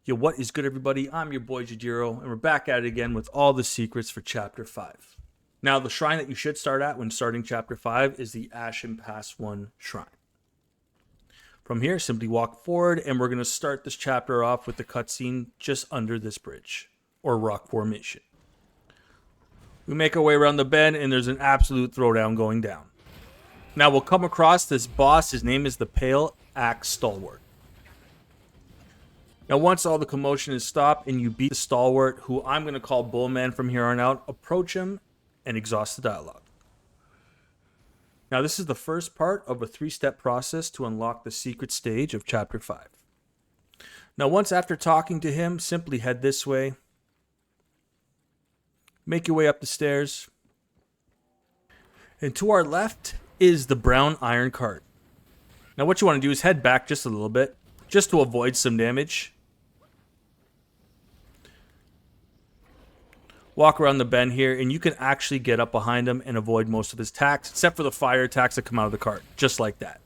Yo, what is good, everybody? I'm your boy Jadiro, and we're back at it again with all the secrets for Chapter 5. Now, the shrine that you should start at when starting Chapter 5 is the Ashen Pass 1 shrine. From here, simply walk forward, and we're going to start this chapter off with the cutscene just under this bridge, or rock formation. We make our way around the bend, and there's an absolute throwdown going down. Now, we'll come across this boss. His name is the Pale Axe Stalwart. Now, once all the commotion is stopped and you beat the Stalwart, who I'm going to call Bullman from here on out, approach him and exhaust the dialogue. Now, this is the first part of a 3-step process to unlock the secret stage of Chapter 5. Now, once after talking to him, simply head this way. Make your way up the stairs. And to our left is the brown iron cart. Now, what you want to do is head back just a little bit, just to avoid some damage. Walk around the bend here, and you can actually get up behind him and avoid most of his attacks, except for the fire attacks that come out of the cart, just like that.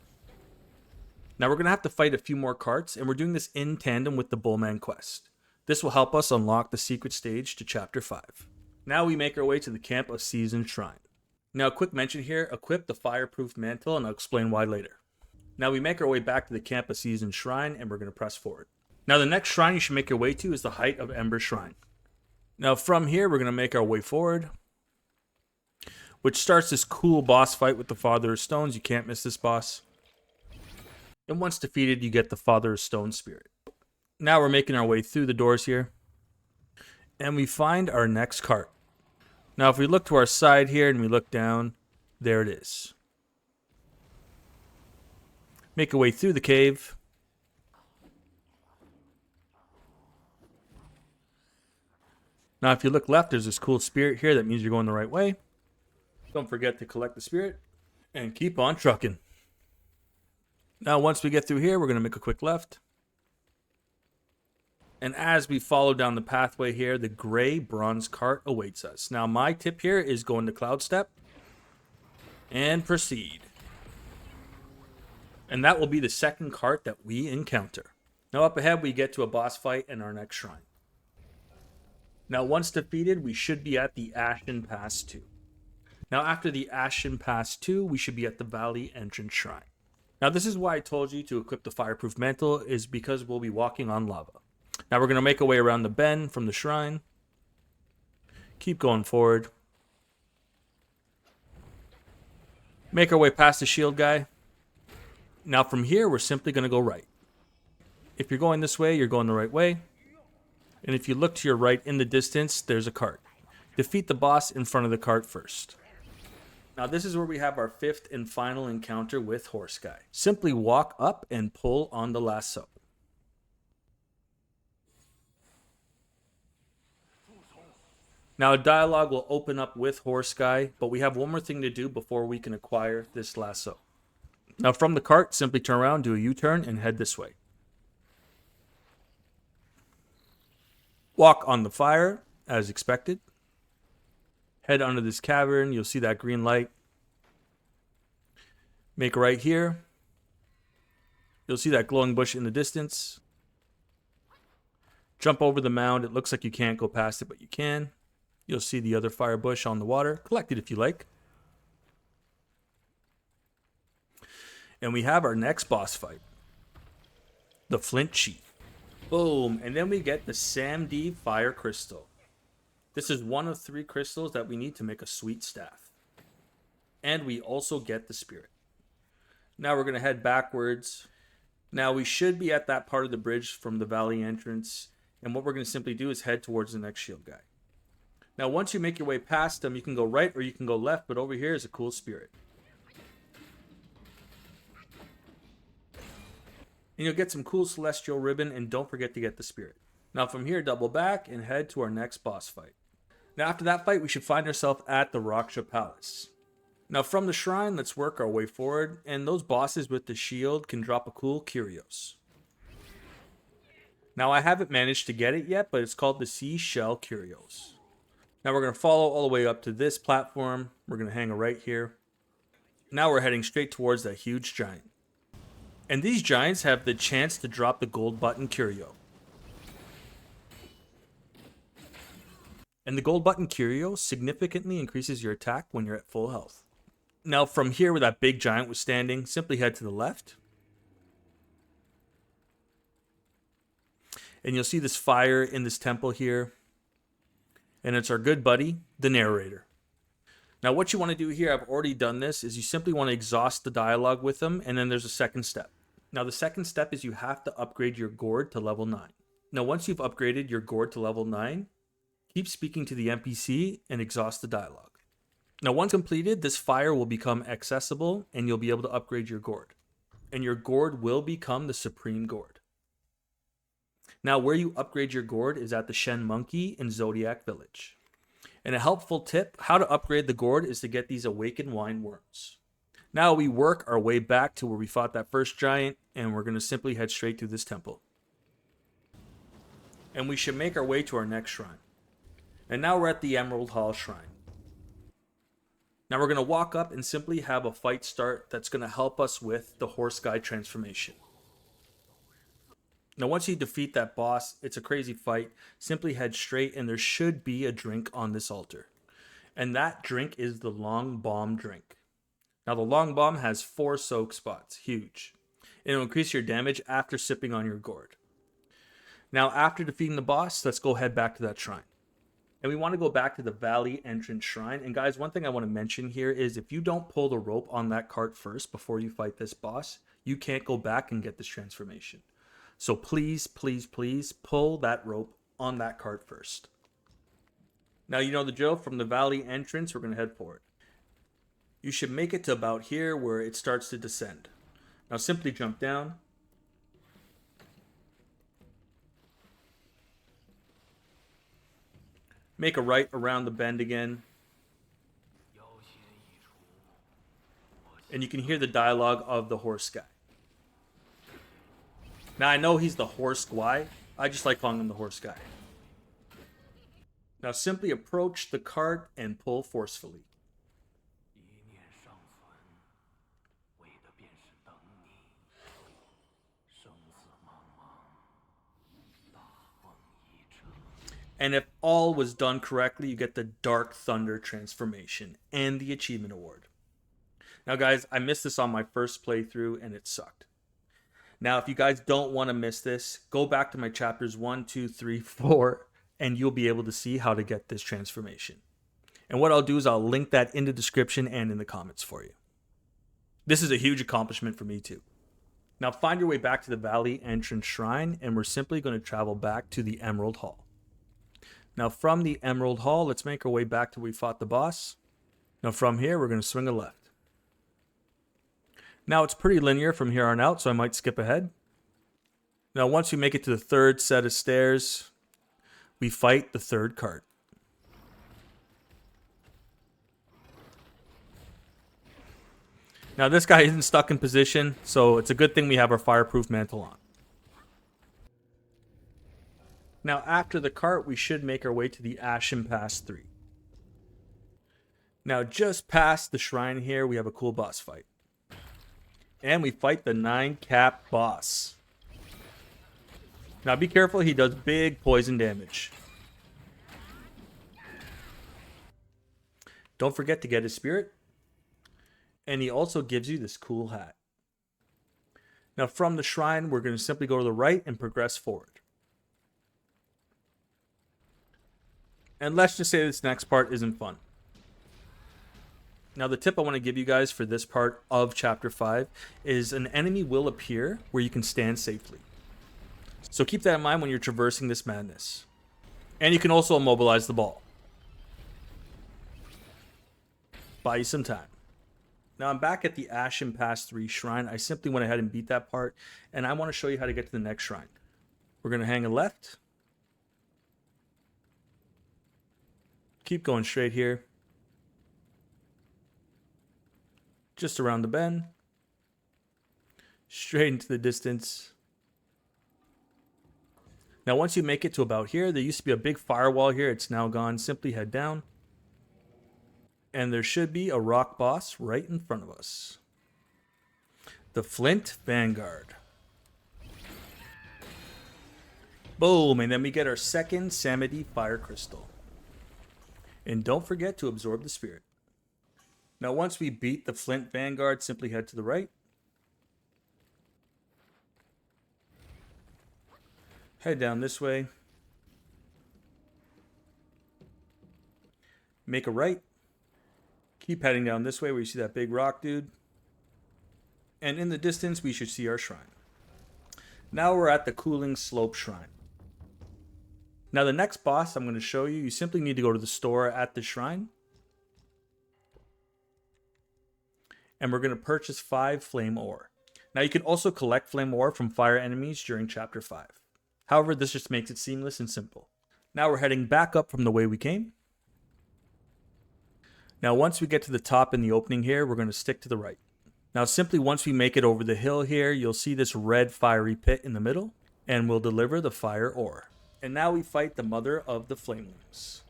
Now we're going to have to fight a few more carts, and we're doing this in tandem with the Bullman quest. This will help us unlock the secret stage to Chapter 5. Now we make our way to the Camp of Seasoned Shrine. Now, a quick mention here, equip the fireproof mantle, and I'll explain why later. Now we make our way back to the Camp of Seasoned Shrine, and we're going to press forward. Now the next shrine you should make your way to is the Height of Ember Shrine. Now from here, we're going to make our way forward, which starts this cool boss fight with the Father of Stones. You can't miss this boss. And once defeated, you get the Father of Stone Spirit. Now we're making our way through the doors here, and we find our next cart. Now if we look to our side here and we look down, there it is. Make our way through the cave. Now, if you look left, there's this cool spirit here. That means you're going the right way. Don't forget to collect the spirit and keep on trucking. Now, once we get through here, we're going to make a quick left. And as we follow down the pathway here, the gray bronze cart awaits us. Now, my tip here is go into Cloud Step and proceed. And that will be the second cart that we encounter. Now, up ahead, we get to a boss fight in our next shrine. Now, once defeated, we should be at the Ashen Pass 2. Now, after the Ashen Pass 2, we should be at the Valley Entrance Shrine. Now, this is why I told you to equip the Fireproof Mantle, is because we'll be walking on lava. Now, we're going to make our way around the bend from the shrine. Keep going forward. Make our way past the shield guy. Now, from here, we're simply going to go right. If you're going this way, you're going the right way. And if you look to your right in the distance, there's a cart. Defeat the boss in front of the cart first. Now this is where we have our 5th and final encounter with Horse Guy. Simply walk up and pull on the lasso. Now a dialogue will open up with Horse Guy, but we have one more thing to do before we can acquire this lasso. Now from the cart, simply turn around, do a U-turn, and head this way. Walk on the fire, as expected. Head under this cavern. You'll see that green light. Make a right here. You'll see that glowing bush in the distance. Jump over the mound. It looks like you can't go past it, but you can. You'll see the other fire bush on the water. Collect it if you like. And we have our next boss fight. The Flint Chief. Boom, and then we get the Samdi Fire Crystal. This is one of 3 crystals that we need to make a sweet staff. And we also get the spirit. Now we're going to head backwards. Now we should be at that part of the bridge from the valley entrance. And what we're going to simply do is head towards the next shield guy. Now once you make your way past them, you can go right or you can go left. But over here is a cool spirit. And you'll get some cool celestial ribbon, and don't forget to get the spirit. Now from here, double back and head to our next boss fight. Now after that fight, we should find ourselves at the Raksha Palace. Now from the shrine, let's work our way forward, and those bosses with the shield can drop a cool Curios. Now I haven't managed to get it yet, but it's called the Seashell Curios. Now we're going to follow all the way up to this platform. We're going to hang a right here. Now we're heading straight towards that huge giant. And these giants have the chance to drop the gold button curio. And the gold button curio significantly increases your attack when you're at full health. Now from here where that big giant was standing, simply head to the left. And you'll see this fire in this temple here. And it's our good buddy, the narrator. Now what you want to do here, I've already done this, is you simply want to exhaust the dialogue with them, and then there's a second step. Now the second step is you have to upgrade your gourd to level 9. Now once you've upgraded your gourd to level 9, keep speaking to the NPC and exhaust the dialogue. Now once completed, this fire will become accessible and you'll be able to upgrade your gourd. And your gourd will become the supreme gourd. Now where you upgrade your gourd is at the Shen Monkey in Zodiac Village. And a helpful tip, how to upgrade the gourd is to get these awakened wine worms. Now we work our way back to where we fought that first giant, and we're going to simply head straight through this temple. And we should make our way to our next shrine. And now we're at the Emerald Hall Shrine. Now we're going to walk up and simply have a fight start that's going to help us with the horse guy transformation. Now once you defeat that boss, it's a crazy fight. Simply head straight and there should be a drink on this altar. And that drink is the Long Bomb drink. Now the Long Bomb has 4 soak spots, huge. And it'll increase your damage after sipping on your gourd. Now after defeating the boss, let's go head back to that shrine. And we want to go back to the Valley Entrance Shrine. And guys, one thing I want to mention here is if you don't pull the rope on that cart first before you fight this boss, you can't go back and get this transformation. So please, please, please pull that rope on that cart first. Now you know the drill. From the valley entrance, we're going to head for it. You should make it to about here where it starts to descend. Now simply jump down. Make a right around the bend again. And you can hear the dialogue of the horse guy. Now I know he's the horse GUAI. I just like calling him the horse guy. Now simply approach the cart and pull forcefully. And if all was done correctly, you get the Dark Thunder transformation and the achievement award. Now guys, I missed this on my first playthrough and it sucked. Now, if you guys don't want to miss this, go back to my chapters 1, 2, 3, 4, and you'll be able to see how to get this transformation. And what I'll do is I'll link that in the description and in the comments for you. This is a huge accomplishment for me too. Now, find your way back to the Valley Entrance Shrine, and we're simply going to travel back to the Emerald Hall. Now, from the Emerald Hall, let's make our way back to where we fought the boss. Now, from here, we're going to swing a left. Now it's pretty linear from here on out, so I might skip ahead. Now once we make it to the third set of stairs, we fight the third cart. Now this guy isn't stuck in position, so it's a good thing we have our fireproof mantle on. Now after the cart, we should make our way to the Ashen Pass 3. Now just past the shrine here, we have a cool boss fight. And we fight the 9-cap boss. Now be careful, he does big poison damage. Don't forget to get his spirit. And he also gives you this cool hat. Now from the shrine, we're going to simply go to the right and progress forward. And let's just say this next part isn't fun. Now the tip I want to give you guys for this part of chapter 5 is an enemy will appear where you can stand safely. So keep that in mind when you're traversing this madness. And you can also immobilize the ball. Buy you some time. Now I'm back at the Ashen Pass 3 shrine. I simply went ahead and beat that part, and I want to show you how to get to the next shrine. We're going to hang a left. Keep going straight here. Just around the bend. Straight into the distance. Now once you make it to about here, there used to be a big firewall here. It's now gone. Simply head down. And there should be a rock boss right in front of us. The FLINT Vanguard. Boom, and then we get our second Samedi Fire Crystal. And don't forget to absorb the spirit. Now once we beat the Flint Vanguard, simply head to the right. Head down this way. Make a right. Keep heading down this way where you see that big rock dude. And in the distance, we should see our shrine. Now we're at the Cooling Slope Shrine. Now the next boss I'm going to show you, you simply need to go to the store at the shrine. And we're going to purchase 5 flame ore. Now you can also collect flame ore from fire enemies during chapter 5. However, this just makes it seamless and simple. Now we're heading back up from the way we came. Now once we get to the top in the opening here, we're going to stick to the right. Now simply once we make it over the hill here, you'll see this red fiery pit in the middle, and we'll deliver the fire ore. And now we fight the mother of the flamelings.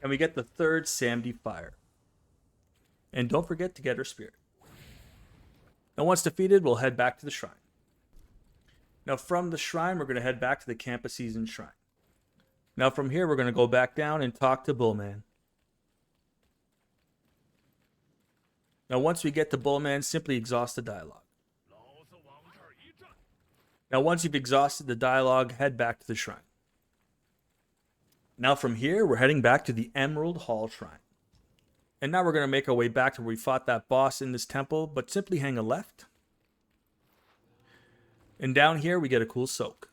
And we get the 3rd Samedi fire. And don't forget to get her spirit. Now once defeated, we'll head back to the shrine. Now from the shrine, we're going to head back to the Camp of Season shrine. Now from here, we're going to go back down and talk to Bullman. Now once we get to Bullman, simply exhaust the dialogue. Now once you've exhausted the dialogue, head back to the shrine. Now from here, we're heading back to the Emerald Hall Shrine. And now we're going to make our way back to where we fought that boss in this temple, but simply hang a left. And down here, we get a cool soak.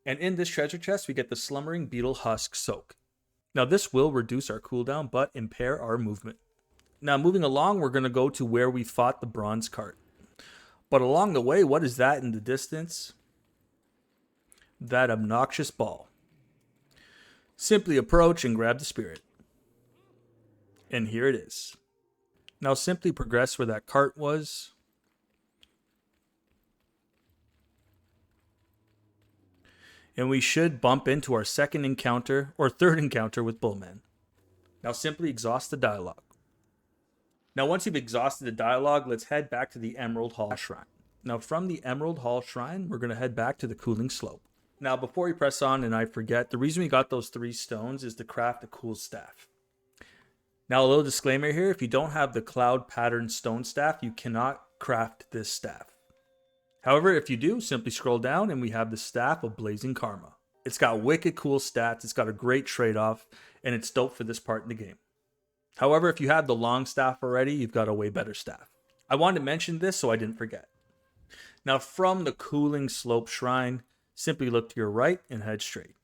And in this treasure chest, we get the Slumbering Beetle Husk Soak. Now this will reduce our cooldown, but impair our movement. Now moving along, we're going to go to where we fought the bronze cart. But along the way, what is that in the distance? That obnoxious ball. Simply approach and grab the spirit. And here it is. Now simply progress where that cart was. And we should bump into our 2nd encounter or 3rd encounter with Bullman. Now simply exhaust the dialogue. Now once you've exhausted the dialogue, let's head back to the Emerald Hall Shrine. Now from the Emerald Hall Shrine, we're going to head back to the Cooling Slope. Now before we press on and I forget, the reason we got those 3 stones is to craft a cool staff. Now a little disclaimer here, if you don't have the cloud pattern stone staff, you cannot craft this staff. However, if you do, simply scroll down and we have the Staff of Blazing Karma. It's got wicked cool stats, it's got a great trade-off, and it's dope for this part in the game. However, if you have the long staff already, you've got a way better staff. I wanted to mention this so I didn't forget. Now from the Cooling Slope Shrine, simply look to your right and head straight.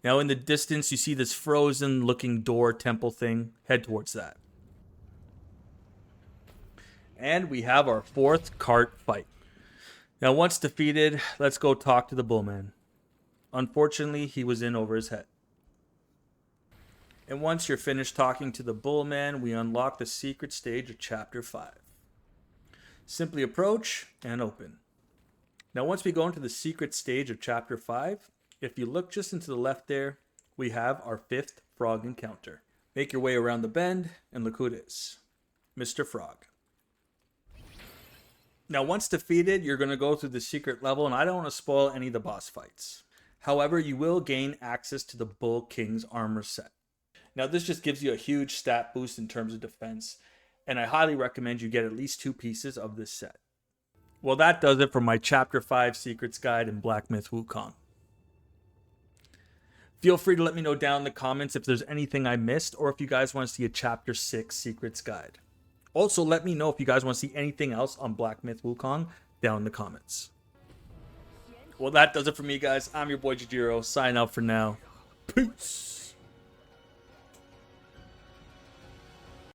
Now in the distance, you see this frozen looking door temple thing. Head towards that. And we have our 4th cart fight. Now once defeated, let's go talk to the Bullman. Unfortunately, he was in over his head. And once you're finished talking to the Bullman, we unlock the secret stage of chapter 5. Simply approach and open. Now once we go into the secret stage of chapter 5, if you look just into the left there, we have our 5th frog encounter. Make your way around the bend and look who it is. Mr. Frog. Now once defeated, you're going to go through the secret level, and I don't want to spoil any of the boss fights. However, you will gain access to the Bull King's armor set. Now this just gives you a huge stat boost in terms of defense, and I highly recommend you get at least 2 pieces of this set. Well, that does it for my Chapter 5 Secrets Guide in Blackmythwukong. Feel free to let me know down in the comments if there's anything I missed, or if you guys want to see a Chapter 6 Secrets Guide. Also, let me know if you guys want to see anything else on Blackmythwukong down in the comments. Well, that does it for me, guys. I'm your boy Jajiro. Sign out for now. Peace.